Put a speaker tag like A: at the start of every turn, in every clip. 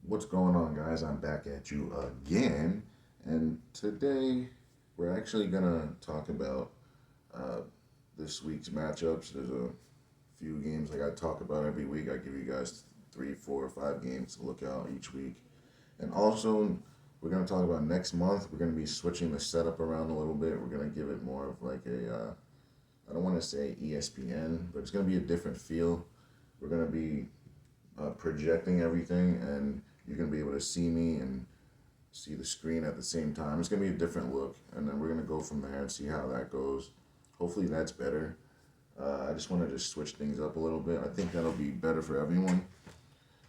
A: What's going on, guys? I'm back at you again, and today we're actually gonna talk about uh, this week's matchups. There's a few games like I talk about every week. I give you guys three, four, or five games to look out each week, and also we're gonna talk about next month. We're gonna be switching the setup around a little bit. We're gonna give it more of like a I don't want to say ESPN, but it's gonna be a different feel. We're gonna be projecting everything, and you're gonna be able to see me and see the screen at the same time. It's gonna be a different look, and then we're gonna go from there and see how that goes. Hopefully, that's better. I just want to just switch things up a little bit. I think that'll be better for everyone.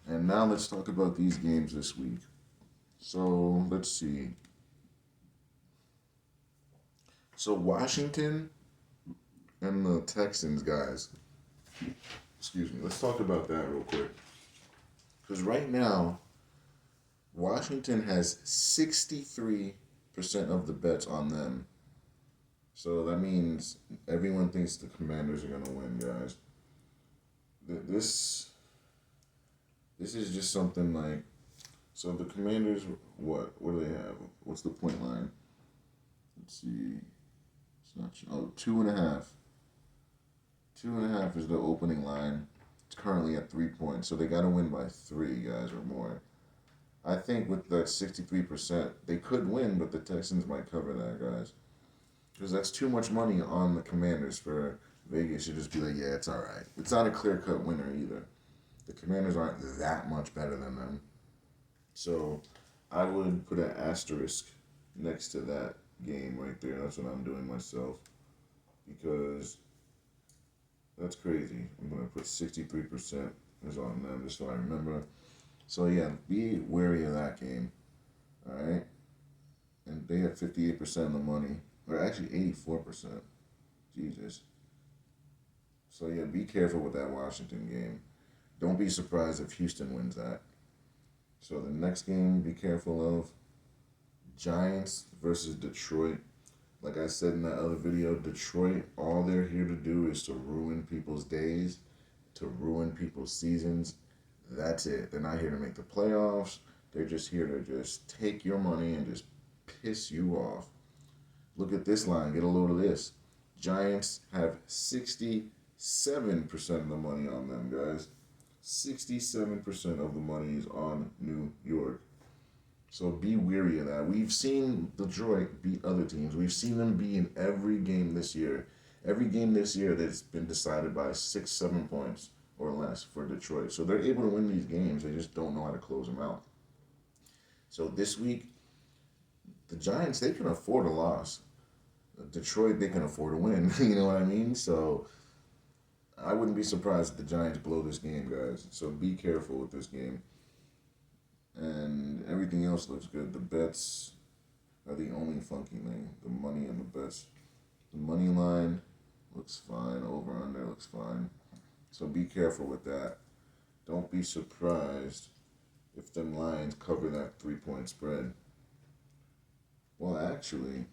A: And now let's talk about these games this week. So let's see. So Washington and the Texans, guys. Excuse me. Let's talk about that real quick. Because right now, Washington has 63% of the bets on them. So that means everyone thinks the Commanders are going to win, guys. This this is just something like, so the Commanders, what do they have? What's the point line? Let's see. It's not, oh, 2.5. 2.5 is the opening line. It's currently at 3 points, so they got to win by three, guys, or more. I think with that 63%, they could win, but the Texans might cover that, guys. Because that's too much money on the Commanders for Vegas to just be like, yeah, it's all right. It's not a clear cut winner either. The Commanders aren't that much better than them. So I would put an asterisk next to that game right there. That's what I'm doing myself. Because that's crazy. I'm going to put 63% is on them just so I remember. So yeah, be wary of that game. All right. And they have 58% of the money. Or actually 84%. Jesus. So yeah, be careful with that Washington game. Don't be surprised if Houston wins that. So the next game, be careful of Giants versus Detroit. Like I said in that other video, Detroit, all they're here to do is to ruin people's days, to ruin people's seasons. That's it. They're not here to make the playoffs. They're just here to just take your money and just piss you off. Look at this line. Get a load of this. Giants have 67% of the money on them, guys. 67% of the money is on New York. So be weary of that. We've seen Detroit beat other teams. We've seen them be in every game this year. Every game this year that's been decided by 6, 7 points or less for Detroit. So they're able to win these games. They just don't know how to close them out. So this week, the Giants, they can afford a loss. Detroit, they can afford to win. You know what I mean? So I wouldn't be surprised if the Giants blow this game, guys. So be careful with this game. And everything else looks good. The bets are the only funky thing. The money and the bets. The money line looks fine. Over under looks fine. So be careful with that. Don't be surprised if them lines cover that 3 point spread. Well, actually,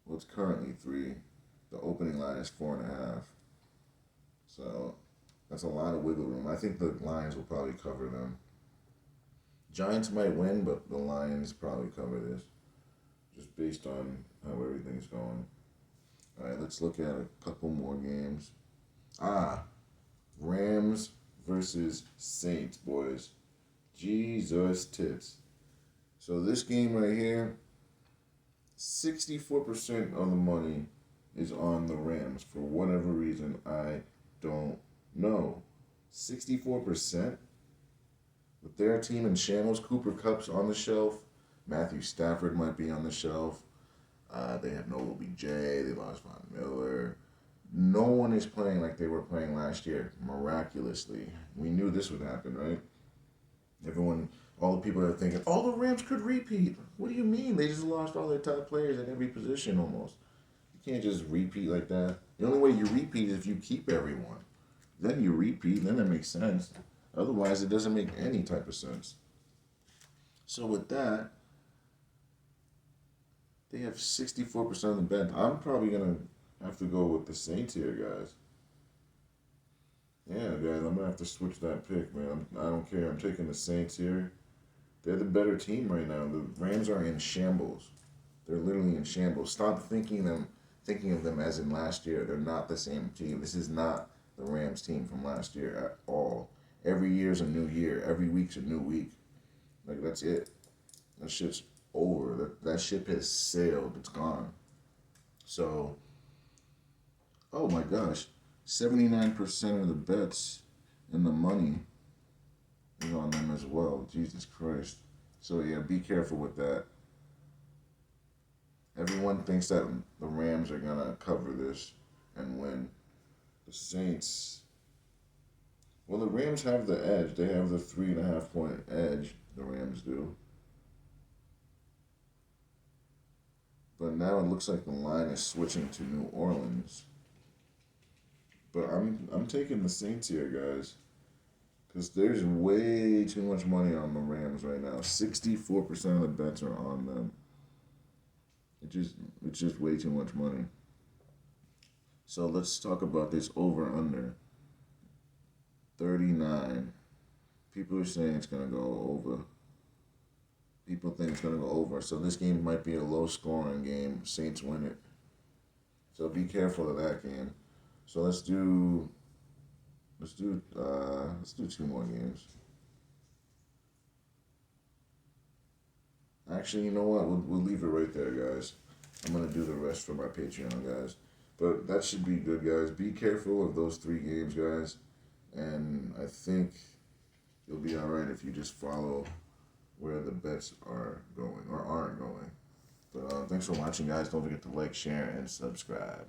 A: well, it's currently three. The opening line is 4.5. So that's a lot of wiggle room. I think the Lions will probably cover them. Giants might win, but the Lions probably cover this, just based on how everything's going. All right, let's look at a couple more games. Ah, Rams versus Saints, boys. Jesus tits. So this game right here, 64% of the money is on the Rams for whatever reason. I don't know. 64%? With their team in shambles, Cooper Kupp's on the shelf. Matthew Stafford might be on the shelf. They have no OBJ. They lost Von Miller. No one is playing like they were playing last year, miraculously. We knew this would happen, right? Everyone, all the people are thinking, oh, the Rams could repeat. What do you mean? They just lost all their top players at every position almost. You can't just repeat like that. The only way you repeat is if you keep everyone. Then you repeat, then that makes sense. Otherwise, it doesn't make any type of sense. So with that, they have 64% of the bet. I'm probably gonna have to go with the Saints here, guys. Yeah, guys, I'm gonna have to switch that pick, man. I don't care. I'm taking the Saints here. They're the better team right now. The Rams are in shambles. They're literally in shambles. Stop thinking of them as in last year. They're not the same team. This is not the Rams team from last year at all. Every year's a new year. Every week's a new week. Like that's it. That shit's over. That ship has sailed. It's gone. So, oh my gosh, 79% of the bets and the money is on them as well. Jesus Christ. So yeah, be careful with that. Everyone thinks that the Rams are gonna cover this and win. The Saints. Well, the Rams have the edge. They have the 3.5 point edge. The Rams do. But now it looks like the line is switching to New Orleans. But I'm taking the Saints here, guys, because there's way too much money on the Rams right now. 64% of the bets are on them. It just it's just way too much money. So let's talk about this over under 39. People are saying it's gonna go over. People think it's gonna go over. So this game might be a low scoring game. Saints win it. So be careful of that game. So let's do two more games. Actually, you know what? We'll leave it right there, guys. I'm gonna do the rest for my Patreon, guys. But that should be good, guys. Be careful of those three games, guys. And I think you'll be all right if you just follow where the bets are going or aren't going. But thanks for watching, guys. Don't forget to like, share, and subscribe.